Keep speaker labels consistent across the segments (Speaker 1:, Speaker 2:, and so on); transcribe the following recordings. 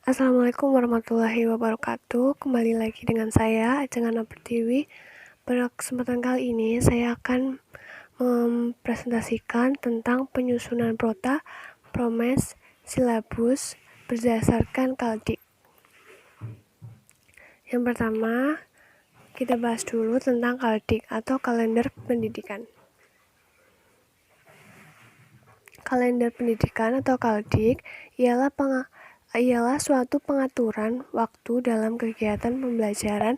Speaker 1: Assalamualaikum warahmatullahi wabarakatuh. Kembali lagi dengan saya, Ajeng Ana Pertiwi. Pada kesempatan kali ini, saya akan mempresentasikan tentang penyusunan prota, promes, silabus berdasarkan Kaldik. Yang pertama, kita bahas dulu tentang Kaldik atau kalender pendidikan. Kalender pendidikan atau Kaldik ialah suatu pengaturan waktu dalam kegiatan pembelajaran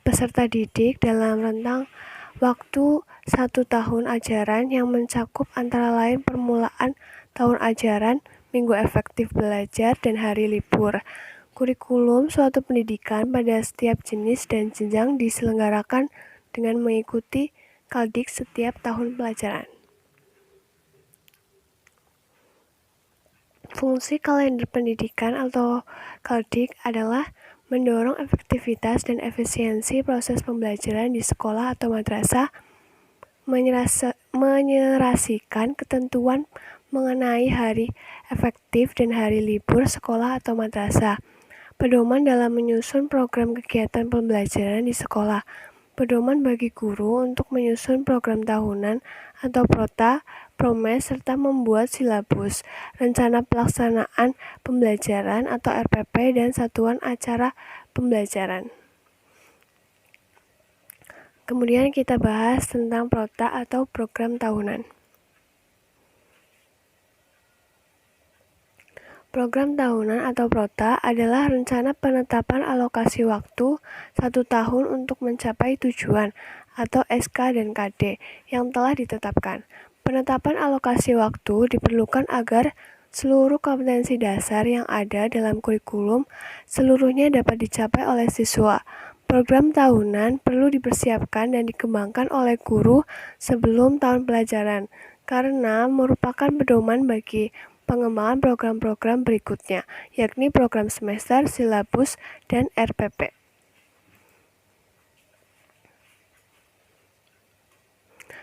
Speaker 1: peserta didik dalam rentang waktu 1 tahun ajaran yang mencakup antara lain permulaan tahun ajaran, minggu efektif belajar, dan hari libur. Kurikulum suatu pendidikan pada setiap jenis dan jenjang diselenggarakan dengan mengikuti Kaldik setiap tahun pelajaran. Fungsi kalender pendidikan atau Kaldik adalah mendorong efektivitas dan efisiensi proses pembelajaran di sekolah atau madrasah, menyerasikan ketentuan mengenai hari efektif dan hari libur sekolah atau madrasah, pedoman dalam menyusun program kegiatan pembelajaran di sekolah, pedoman bagi guru untuk menyusun program tahunan atau prota, promes, serta membuat silabus, rencana pelaksanaan pembelajaran atau RPP, dan satuan acara pembelajaran. Kemudian kita bahas tentang prota atau program tahunan. Program tahunan atau prota adalah rencana penetapan alokasi waktu 1 tahun untuk mencapai tujuan atau SK dan KD yang telah ditetapkan. Penetapan alokasi waktu diperlukan agar seluruh kompetensi dasar yang ada dalam kurikulum seluruhnya dapat dicapai oleh siswa. Program tahunan perlu dipersiapkan dan dikembangkan oleh guru sebelum tahun pelajaran karena merupakan pedoman bagi pengembangan program-program berikutnya, yakni program semester, silabus, dan RPP.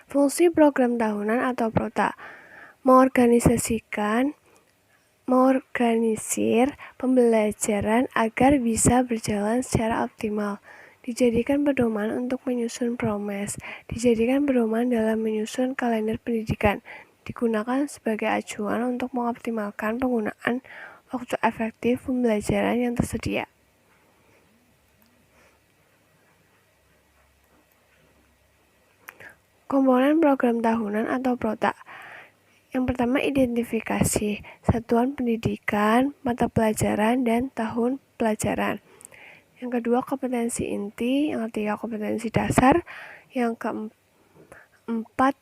Speaker 1: Fungsi program tahunan atau prota: mengorganisir pembelajaran agar bisa berjalan secara optimal, dijadikan pedoman untuk menyusun promes, dijadikan pedoman dalam menyusun kalender pendidikan, digunakan sebagai acuan untuk mengoptimalkan penggunaan waktu efektif pembelajaran yang tersedia. Komponen program tahunan atau prota. Yang pertama, identifikasi satuan pendidikan, mata pelajaran, dan tahun pelajaran. Yang kedua, kompetensi inti. Yang ketiga, kompetensi dasar. Yang keempat,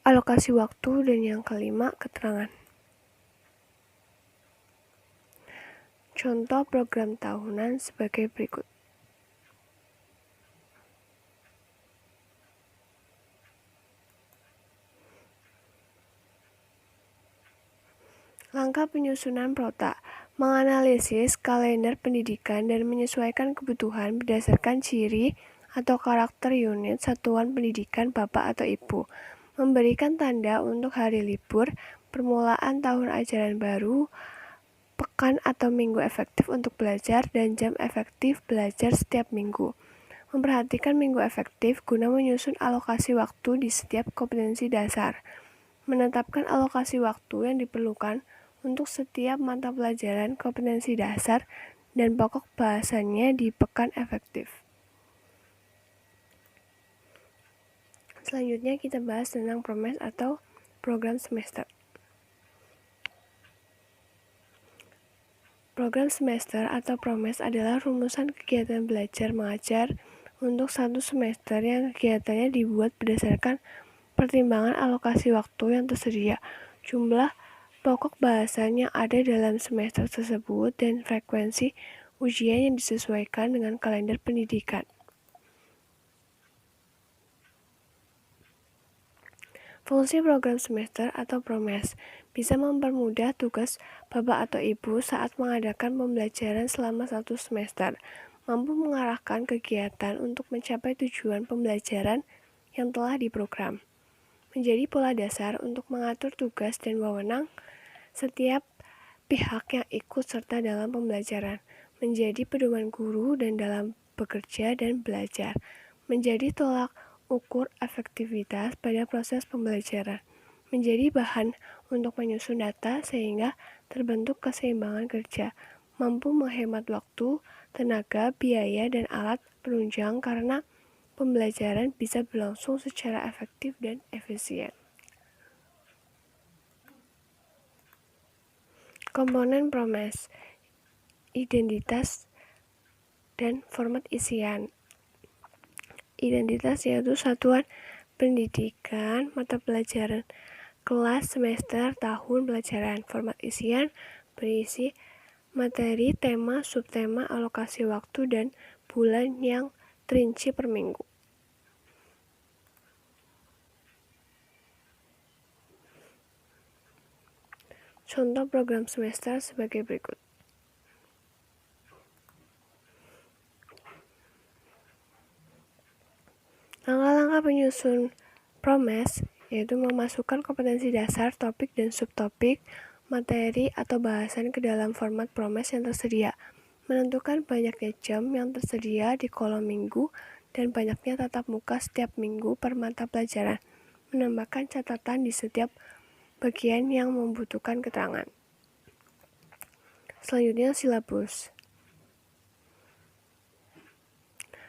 Speaker 1: alokasi waktu. Dan yang kelima, keterangan. Contoh program tahunan sebagai berikut. Langkah penyusunan prota: menganalisis kalender pendidikan dan menyesuaikan kebutuhan berdasarkan ciri atau karakter unit satuan pendidikan Bapak atau Ibu. Memberikan tanda untuk hari libur, permulaan tahun ajaran baru, pekan atau minggu efektif untuk belajar, dan jam efektif belajar setiap minggu. Memperhatikan minggu efektif guna menyusun alokasi waktu di setiap kompetensi dasar. Menetapkan alokasi waktu yang diperlukan untuk setiap mata pelajaran kompetensi dasar dan pokok bahasannya di pekan efektif. Selanjutnya kita bahas tentang promes atau program semester. Program semester atau promes adalah rumusan kegiatan belajar mengajar untuk 1 semester yang kegiatannya dibuat berdasarkan pertimbangan alokasi waktu yang tersedia, jumlah pokok bahasan yang ada dalam semester tersebut, dan frekuensi ujian yang disesuaikan dengan kalender pendidikan. Fungsi program semester atau promes bisa mempermudah tugas Bapak atau Ibu saat mengadakan pembelajaran selama 1 semester, mampu mengarahkan kegiatan untuk mencapai tujuan pembelajaran yang telah diprogram, menjadi pola dasar untuk mengatur tugas dan wewenang setiap pihak yang ikut serta dalam pembelajaran, menjadi pedoman guru dan dalam bekerja dan belajar, menjadi tolak ukur efektivitas pada proses pembelajaran, menjadi bahan untuk menyusun data sehingga terbentuk keseimbangan kerja, mampu menghemat waktu, tenaga, biaya, dan alat penunjang karena pembelajaran bisa berlangsung secara efektif dan efisien. Komponen promes, identitas, dan format isian. Identitas yaitu satuan pendidikan, mata pelajaran, kelas, semester, tahun pelajaran. Format isian berisi materi, tema, subtema, alokasi waktu, dan bulan yang terinci per minggu. Contoh program semester sebagai berikut. Langkah-langkah penyusun promes yaitu memasukkan kompetensi dasar, topik dan subtopik, materi atau bahasan ke dalam format promes yang tersedia, menentukan banyaknya jam yang tersedia di kolom minggu dan banyaknya tatap muka setiap minggu per mata pelajaran, menambahkan catatan di setiap bagian yang membutuhkan keterangan. Selanjutnya, silabus.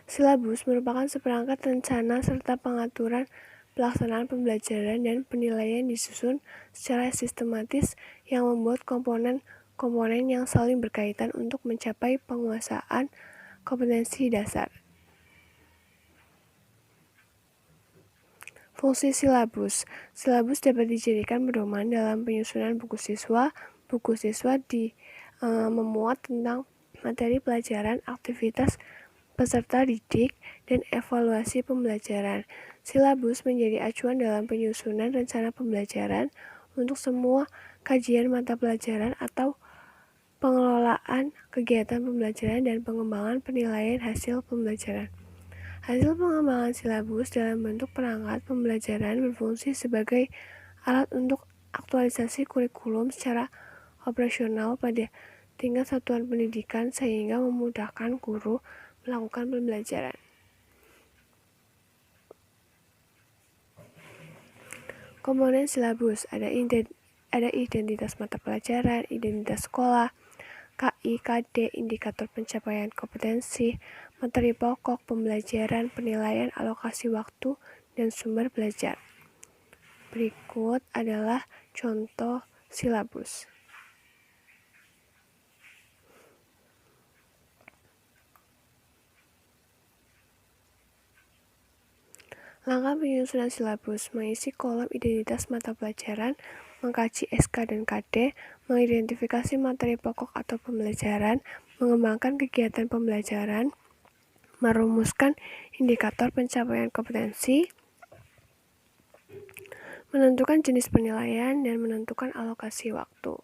Speaker 1: Silabus merupakan seperangkat rencana serta pengaturan pelaksanaan pembelajaran dan penilaian disusun secara sistematis yang membuat komponen-komponen yang saling berkaitan untuk mencapai penguasaan kompetensi dasar. Fungsi silabus. Silabus dapat dijadikan pedoman dalam penyusunan buku siswa. Buku siswa memuat tentang materi pelajaran, aktivitas peserta didik, dan evaluasi pembelajaran. Silabus menjadi acuan dalam penyusunan rencana pembelajaran untuk semua kajian mata pelajaran atau pengelolaan kegiatan pembelajaran dan pengembangan penilaian hasil pembelajaran. Hasil pengembangan silabus dalam bentuk perangkat pembelajaran berfungsi sebagai alat untuk aktualisasi kurikulum secara operasional pada tingkat satuan pendidikan sehingga memudahkan guru melakukan pembelajaran. Komponen silabus ada identitas mata pelajaran, identitas sekolah, KI, KD, indikator pencapaian kompetensi, materi pokok, pembelajaran, penilaian, alokasi waktu, dan sumber belajar. Berikut adalah contoh silabus. Langkah penyusunan silabus: mengisi kolom identitas mata pelajaran, mengkaji SK dan KD, mengidentifikasi materi pokok atau pembelajaran, mengembangkan kegiatan pembelajaran, merumuskan indikator pencapaian kompetensi, menentukan jenis penilaian, dan menentukan alokasi waktu.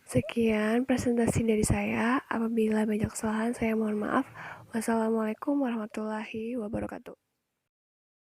Speaker 1: Sekian presentasi dari saya. Apabila banyak kesalahan, saya mohon maaf. Wassalamualaikum warahmatullahi wabarakatuh.